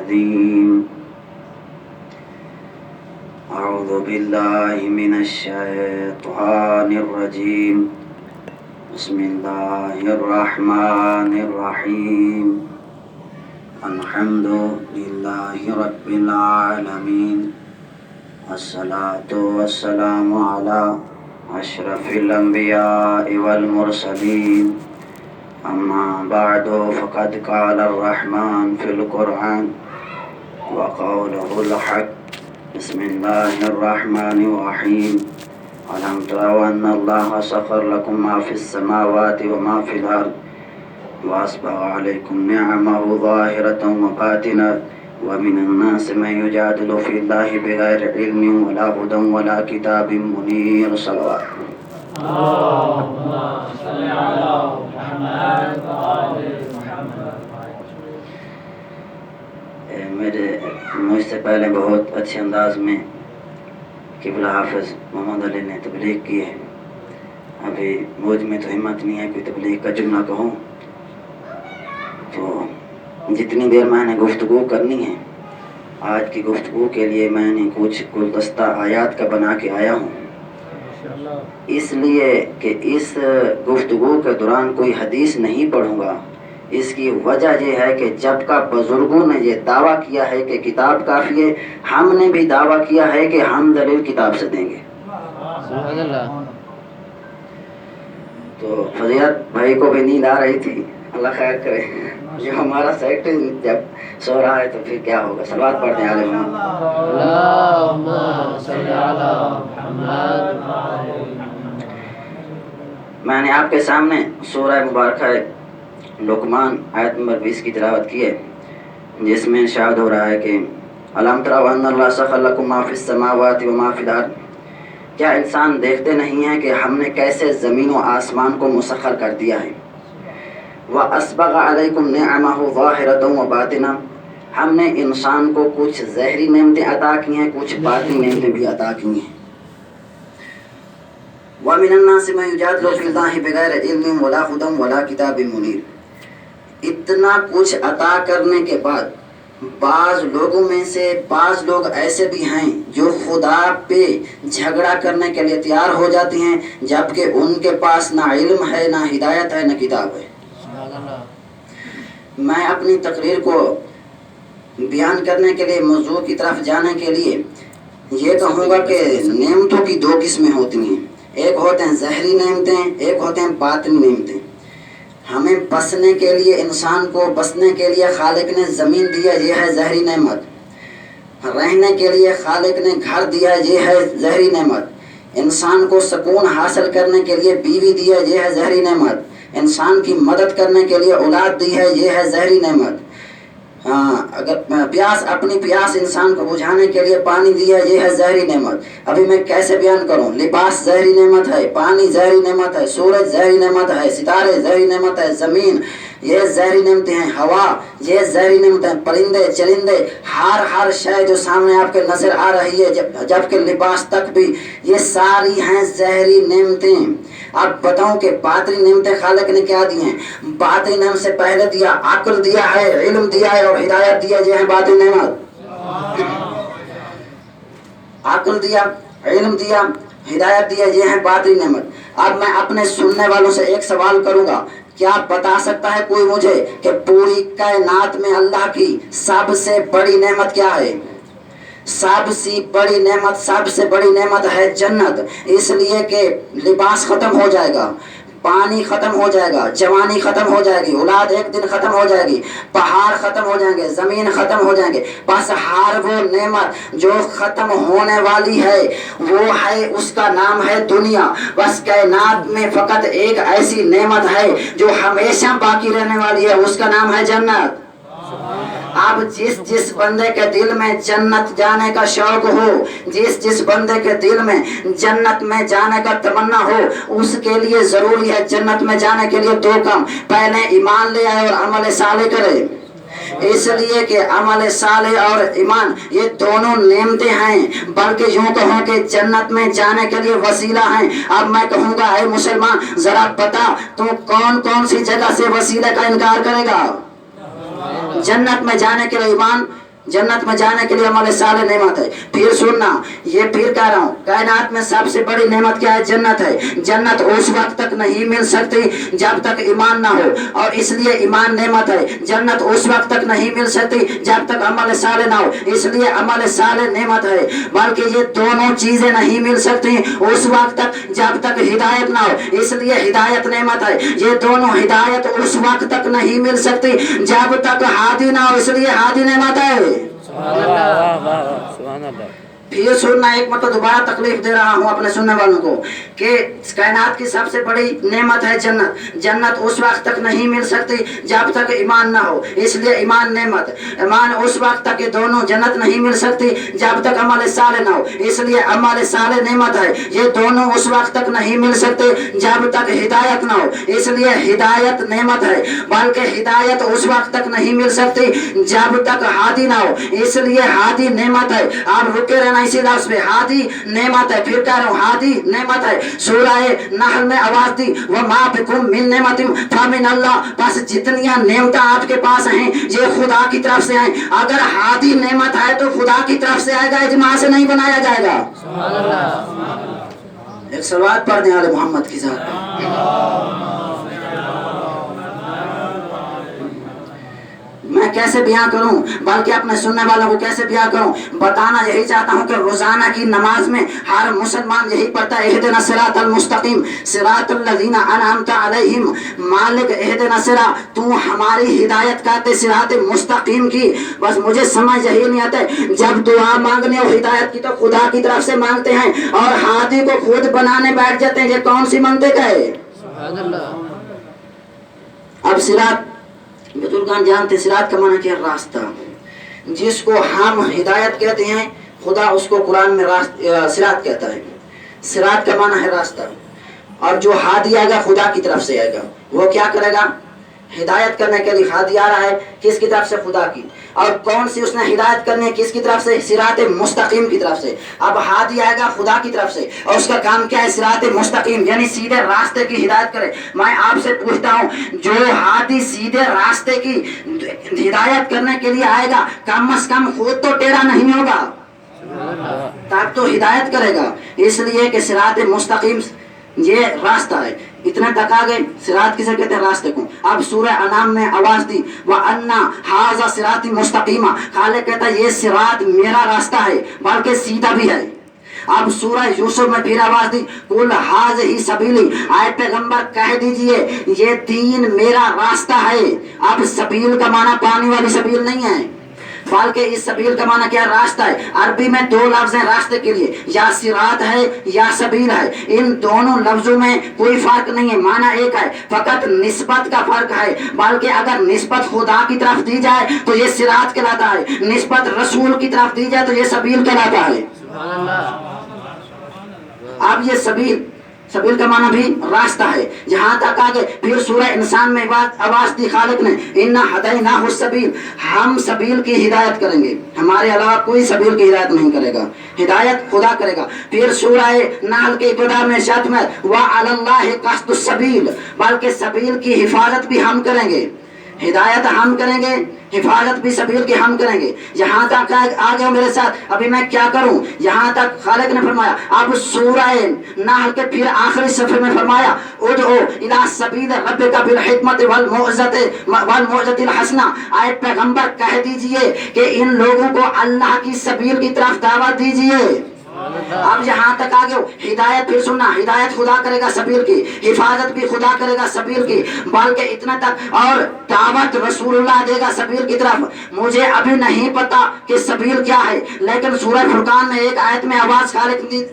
العظيم أعوذ بالله من الشيطان الرجيم بسم الله الرحمن الرحيم الحمد لله رب العالمين والصلاة والسلام على أشرف الأنبياء والمرسلين أما بعد فقد قال الرحمن في القرآن وقوله الحق بسم الله الرحمن الرحيم ألم تروا أن الله سخر لكم ما في السماوات وما في الأرض وأسبغ عليكم نعمه ظاهرة وباطنة ومن الناس من يجادل في الله بغير علم ولا هدى ولا كتاب منير صلوات اللهم صل على محمد وآل محمد. مجھ سے پہلے بہت اچھے انداز میں قبلہ حافظ محمد علی نے تبلیغ کی ہے. ابھی مجھ میں تو ہمت نہیں ہے کوئی تبلیغ کا جملہ کہوں، تو جتنی دیر میں نے گفتگو کرنی ہے آج کی گفتگو کے لیے میں نے کچھ گلدستہ آیات کا بنا کے آیا ہوں، اس لیے کہ اس گفتگو کے دوران کوئی حدیث نہیں پڑھوں گا. اس کی وجہ یہ ہے کہ جب کا بزرگوں نے یہ دعویٰ کیا ہے کہ کتاب کافی ہے، ہم نے بھی دعویٰ کیا ہے کہ ہم دلیل کتاب سے دیں گے. تو فضیلت بھائی کو بھی نیند آ رہی تھی، اللہ خیر کرے. جو ہمارا سیکٹری جب سو رہا ہے تو پھر کیا ہوگا. صلوات پڑھتے ہیں علی محمد. اللهم صل على محمد. میں نے آپ کے سامنے سورہ مبارکہ لقمان آیت نمبر 20 کی تلاوت کی ہے، جس میں ارشاد ہو رہا ہے کہ الم تروا ان اللہ سخر لکم ما فی السماوات و ما فی الارض. کیا انسان دیکھتے نہیں ہیں کہ ہم نے کیسے زمین و آسمان کو مسخر کر دیا ہے. وَأَسْبَغَ عَلَيْكُمْ نِعَمَهُ ظَاهِرَةً وَبَاطِنًا. ہم نے انسان کو کچھ ظاہری نعمتیں عطا کی ہیں، کچھ باطنی نعمتیں بھی عطا کی ہیں. وَمِنَ النَّاسِ مَن يُجَادِلُ فِي اللَّهِ بِغَيْرِ عِلْمٍ وَلَا هُدًى وَلَا كِتَابٍ مُنِيرٍ. اتنا کچھ عطا کرنے کے بعد بعض لوگوں میں سے بعض لوگ ایسے بھی ہیں جو خدا پہ جھگڑا کرنے کے لیے تیار ہو جاتی ہیں، جبکہ ان کے پاس نہ علم ہے، نہ ہدایت ہے، نہ کتاب ہے. میں اپنی تقریر کو بیان کرنے کے لیے موضوع کی طرف جانے کے لیے یہ کہوں گا کہ نعمتوں کی دو قسمیں ہوتی ہیں. ایک ہوتے ہیں ظاہری نعمتیں، ایک ہوتے ہیں باطنی نعمتیں. ہمیں بسنے کے لیے، انسان کو بسنے کے لیے خالق نے زمین دیا، یہ ہے ظاہری نعمت. رہنے کے لیے خالق نے گھر دیا، یہ ہے ظاہری نعمت. انسان کو سکون حاصل کرنے کے لیے بیوی دیا، یہ ہے ظاہری نعمت. انسان کی مدد کرنے کے لیے اولاد دی ہے، یہ ہے ظاہری نعمت. اگر اپنی پیاس انسان کو بجھانے کے لیے پانی دیا، یہ ہے ظاہری نعمت. ابھی میں کیسے بیان کروں. لباس ظاہری نعمت ہے، پانی ظاہری نعمت ہے، سورج ظاہری نعمت ہے، ستارے ظاہری نعمت ہے، زمین یہ ظاہری نعمتیں ہیں، ہوا یہ ظاہری نعمتیں ہیں، پرندے چرندے ہر شے جو سامنے آپ کے نظر آ رہی ہے، جبکہ لباس تک بھی یہ ساری ہیں ظاہری نعمتیں. اب بتاؤں کہ باطنی نعمتیں خالق نے کیا دی ہیں. باطنی نعمت سے پہلے دیا عقل دیا ہے، علم دیا ہے اور ہدایت دیا، یہ ہے باطنی نعمت. عقل دیا، علم دیا، ہدایت دیا، یہ ہے باطنی نعمت. اب میں اپنے سننے والوں سے ایک سوال کروں گا، کیا بتا سکتا ہے کوئی مجھے کہ پوری کائنات میں اللہ کی سب سے بڑی نعمت کیا ہے؟ سب سے بڑی نعمت ہے جنت. اس لیے کہ لباس ختم ہو جائے گا، پانی ختم ہو جائے گا، جوانی ختم ہو جائے گی، اولاد ایک دن ختم ہو جائے گی، پہاڑ ختم ہو جائیں گے، زمین ختم ہو جائیں گے. بس ہر وہ نعمت جو ختم ہونے والی ہے وہ ہے، اس کا نام ہے دنیا. بس کائنات میں فقط ایک ایسی نعمت ہے جو ہمیشہ باقی رہنے والی ہے، اس کا نام ہے جنت. اب جس بندے کے دل میں جنت جانے کا شوق ہو، جس بندے کے دل میں جنت میں جانے کا تمنا ہو، اس کے لیے ضروری ہے جنت میں جانے کے لیے دو کام. پہلے ایمان لے آئے اور عمل صالح کرے. اس لیے کہ عمل صالح اور ایمان یہ دونوں نعمتیں ہیں، بلکہ یوں کہوں کہ جنت میں جانے کے لیے وسیلہ ہیں. اب میں کہوں گا اے مسلمان ذرا بتا تو کون سی جگہ سے وسیلے کا انکار کرے گا؟ جنت میں جانے کے لیے ایمان، जन्नत में जाने के लिए अमल साले नेमत है। फिर सुनना, ये फिर कह रहा हूँ, कायनात में सबसे बड़ी नेमत क्या है? जन्नत है। जन्नत उस वक्त तक नहीं मिल सकती जब तक ईमान ना हो, और इसलिए ईमान नेमत है। जन्नत उस वक्त तक नहीं मिल सकती जब तक अमल साले ना हो, इसलिए अमल साले नेमत है। बल्कि ये दोनों चीजें नहीं मिल सकती उस वक्त तक जब तक हिदायत ना हो, इसलिए हिदायत नेमत है। ये दोनों हिदायत उस वक्त तक नहीं मिल सकती जब तक हादी ना हो, इसलिए हादी नेमत है। फिर सुनना, एक मतलब दोबारा तकलीफ दे रहा हूँ अपने सुनने वालों को कि कायनात की सबसे बड़ी नेमत है जन्नत। जन्नत उस वक्त तक नहीं मिल सकती जब तक ईमान ना हो, इसलिए ईमान नेमत। ईमान उस वक्त तक, ये दोनों जन्नत नहीं मिल सकती जब तक अमल साले ना हो, इसलिए अमल साले नेमत है। ये दोनों उस वक्त तक नहीं मिल सकते जब तक हिदायत ना हो, इसलिए हिदायत नेमत है। बल्कि हिदायत उस वक्त तक नहीं मिल सकती जब तक हादी ना हो, इसलिए हादी नेमत है। आप रुके रहना इसी लफ्ज़ पे, हादी नेमत है। फिर कह रहा हूँ, हादी नेमत है। सूरह नहल में आवाज दी, व मा बिकुम मिन नेमतिन फमिन अल्लाह। बस जितनियां नेमतें आपके पास हैं ये खुदा की तरफ से हैं। अगर हादी नेमत है तो खुदा की तरफ से आएगा, इजमा से नहीं बनाया जाएगा। एक सलावत पढ़ दें आले मोहम्मद की ज़ात पे। मैं कैसे बयां करूं, बल्कि अपने सुनने वालों को कैसे बयां करूं, बताना यही चाहता हूं कि रोजाना की नमाज में हर मुसलमान यही पढ़ता है, इहदिना सिरातल मुस्तकीम सिरातल लज़ीना अनअमता अलैहिम। मालिक इहदिना सिरा, तू हमारी हिदायत करते सिरात मुस्तकीम की। बस मुझे समझ यही नहीं आता, जब दुआ मांगने और हिदायत की तो खुदा की तरफ से मांगते हैं और हादी को खुद बनाने बैठ जाते हैं। ये कौन सी मंतिक है? अब सिरात बुजुर्गान जानते, सिरात का माना क्या? रास्ता। जिसको हम हिदायत कहते हैं, खुदा उसको कुरान में सिरात कहता है। सिरात का माना है रास्ता। और जो हादी आएगा खुदा की तरफ से आएगा, वो क्या करेगा? हिदायत करने के लिए हादी आ रहा है, किसकी तरफ से? खुदा की। और कौन सी उसने हिदायत करनी है? किसकी तरफ से? सिरात मुस्तकीम की तरफ से। अब हादी आएगा खुदा की तरफ से, और उसका काम क्या है? सिरात मुस्तकीम यानी सीधे रास्ते की हिदायत करे। मैं आपसे पूछता हूँ, जो हादी सीधे रास्ते की हिदायत करने के लिए आएगा, कम से कम खुद तो टेढ़ा नहीं होगा, तब तो हिदायत करेगा। इसलिए कि सिरात मुस्तकीम ये रास्ता है। इतने तक आ गए। सिरात किसे कहते हैं? रास्ते को। अब सूरह अनाम में आवाज दी, व अन्ना हाजा सिराती मुस्तकीमा। खालिक कहता है ये सिरात मेरा रास्ता है, बल्कि सीधा भी है। अब सूरह यूसुफ में फिर आवाज दी, कुल हाज ही सबीली। आए पैगंबर कह दीजिए ये दीन मेरा रास्ता है। अब सबील का माना पानी वाली सबील नहीं है, बल्कि इस सबील का माना क्या? रास्ता है। अरबी में दो लफ्ज हैं रास्ते के लिए, या सिरात है या सबील है। इन दोनों लफ्जों में कोई फर्क नहीं है, माना एक है, फकत निस्बत का फर्क है। बल्कि अगर निस्बत खुदा की तरफ दी जाए तो ये सिरात कहलाता है, निस्बत रसूल की तरफ दी जाए तो ये सबील कहलाता है। अब ये सबील का माना भी रास्ता है। जहां तक आगे फिर सूरह इंसान में आवाज दी खालिक ने, इन्ना हदैनाहु सबील, हम सबील की हिदायत करेंगे, हमारे अलावा कोई सबील की हिदायत नहीं करेगा, हिदायत खुदा करेगा। फिर सूरह नाल के इब्तिदा में शत में व अलल्लाहि क़स्दुस सबील, बल्कि सबील की हिफाजत भी हम करेंगे, हिदायत हम करेंगे, हिफाजत भी सबील की हम करेंगे। यहाँ तक आ गए मेरे साथ। अभी मैं क्या करूं? यहाँ तक खालिक ने फरमाया। अब सूरह नाहल के फिर आखिरी सफे में फरमाया, उदउ इला सबील रब्बिका बिल हिकमति वल मौइज़तिल हसना। आए पैगंबर कह दीजिए कि इन लोगों को अल्लाह की सबील की तरफ दावत दीजिए। अब यहाँ तक आ गए। हिदायत फिर सुनना, हिदायत खुदा करेगा सबील की, हिफाजत भी खुदा करेगा सबील की, बल्कि इतना तक और दावत रसूलुल्लाह देगा सबील की तरफ। मुझे अभी नहीं पता कि सबील क्या है, लेकिन सूरह फुरकान में एक आयत में आवाज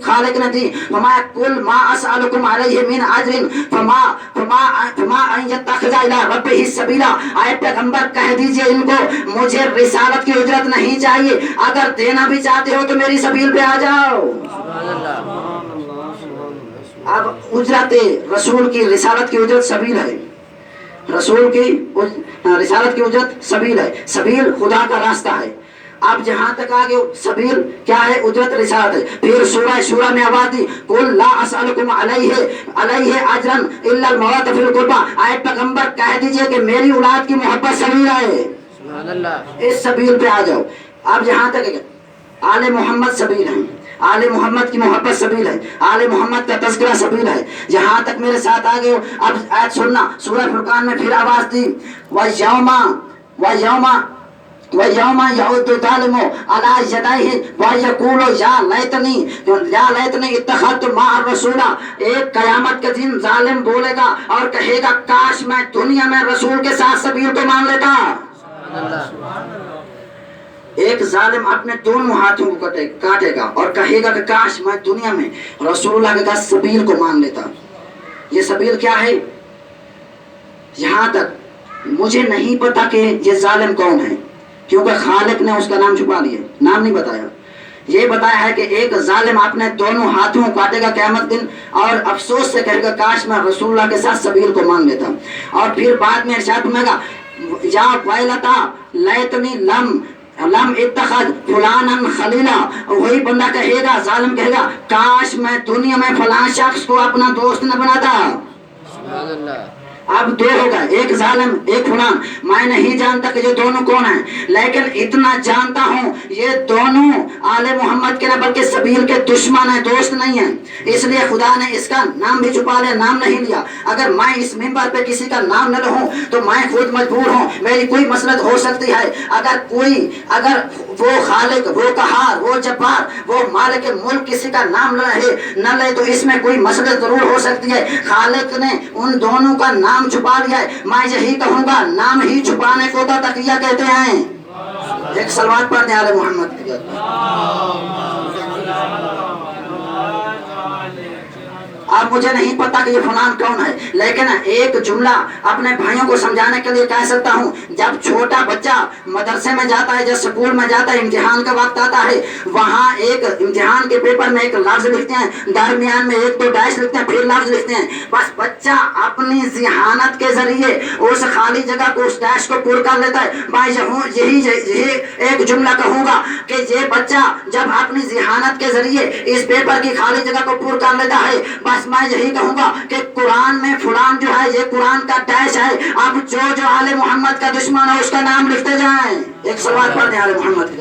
खालिक ने दी, फमा कुल मा असअलुकुम अलैहि मिन अजरिन फमा अन यत्तखिज़ा इला रब्बिही सबीला। आए पैगंबर कह दीजिए इनको, मुझे रिसालत की उजरत नहीं चाहिए, अगर देना भी चाहते हो तो मेरी सबील पे आ जाओ। अब उजरत रसूल की, रिसालत की उजरत सबील है, रसूल की रिसालत की उजरत सबील है, सबील खुदा का रास्ता है। अब जहां तक आ गए सबील क्या है? उजरत रिसालत है। फिर सूरह शूरा में आवाज दी, कुल ला असअलुकुम अलैहि अजरन इल्ला अल मवत फिल कुर्बा। आए पैगंबर कह दीजिए कि मेरी औलाद की मोहब्बत सबील है, इस सबील पे आ जाओ। अब यहाँ तक आले मोहम्मद सबील है, आले मोहम्मद की मोहब्बत सबील है, आले मोहम्मद का तज़किरा सबील है। जहाँ तक मेरे साथ आ गए हो, अब आयत सुनना। सूरह फुरकान में फिर आवाज दी, वयौमा यऊदु ज़ालिमु अला यदैहि वयक़ूलु या लैतनी इत्तख़ज़तु मअर रसूला। एक कयामत के दिन जालिम बोलेगा और कहेगा काश मैं दुनिया में रसूल के साथ सबील को मान लेता। एक जालिम अपने दोनों हाथों को काटेगा और कहेगा कि काश मैं दुनिया में रसूलुल्लाह के साथ सबील को मान लेता। ये सबील क्या है? यहाँ तक मुझे नहीं पता कि ये जालिम कौन है, क्योंकि खालिक ने उसका नाम छुपा लिया, नाम नहीं बताया। ये बताया है कि एक जालिम अपने दोनों हाथों को काटेगा क़यामत दिन और अफसोस से कहेगा काश मैं रसूलुल्लाह के साथ सबील को मान लेता। और फिर बाद में इरशाद फरमाएगा या वैलता लैतनी लम इत्तखज़ फुलानन खलीला। वही बंदा कहेगा, जालिम कहेगा काश मैं दुनिया में फलां शख्स को अपना दोस्त न बनाता। अब दो होगा, एक जालिम एक फुलान। मैं नहीं जानता कि ये दोनों कौन हैं, लेकिन इतना जानता हूँ ये दोनों आले मोहम्मद के ना बल्कि सबील के दुश्मन हैं, दोस्त नहीं हैं। इसलिए खुदा ने इसका नाम भी छुपा लिया, नाम नहीं लिया। अगर मैं इस मिंबर पे किसी का नाम न लूँ तो मैं खुद मजबूर हूँ, मेरी कोई मसलत हो सकती है। अगर वो खालिक, वो कहार, वो जब्बार, वो मालिक मुल्क किसी का नाम न ले तो इसमें कोई मसलत जरूर हो सकती है। खालिक ने उन दोनों का नाम छुपा लिया है। मैं यही कहूंगा नाम ही छुपाने को तो तकिया कहते हैं। एक सलवात पढ़ दें आले मोहम्मद की। अब मुझे नहीं पता कि ये फलान कौन है, लेकिन एक जुमला अपने भाइयों को समझाने के लिए कह सकता हूँ। जब छोटा बच्चा मदरसे में जाता है, जब स्कूल में जाता है, इम्तिहान का वक्त आता है, वहाँ एक इम्तिहान के पेपर में एक लफ्ज लिखते हैं, दरमियान में एक दो डैश लिखते हैं, फिर लफ्ज लिखते हैं। बस बच्चा अपनी ज़हानत के जरिए उस खाली जगह को, उस डैश को पूरा कर लेता है। मैं यही एक जुमला कहूँगा कि ये बच्चा जब अपनी ज़हानत के जरिए इस पेपर की खाली जगह को पूरा कर लेता है, बस मैं यही कहूंगा कि कुरान में फुलान जो है ये कुरान का डैश है। अब जो आले मोहम्मद का दुश्मन है उसका नाम लिखते जाएं। एक सलवात पढ़ दें आले मोहम्मद की।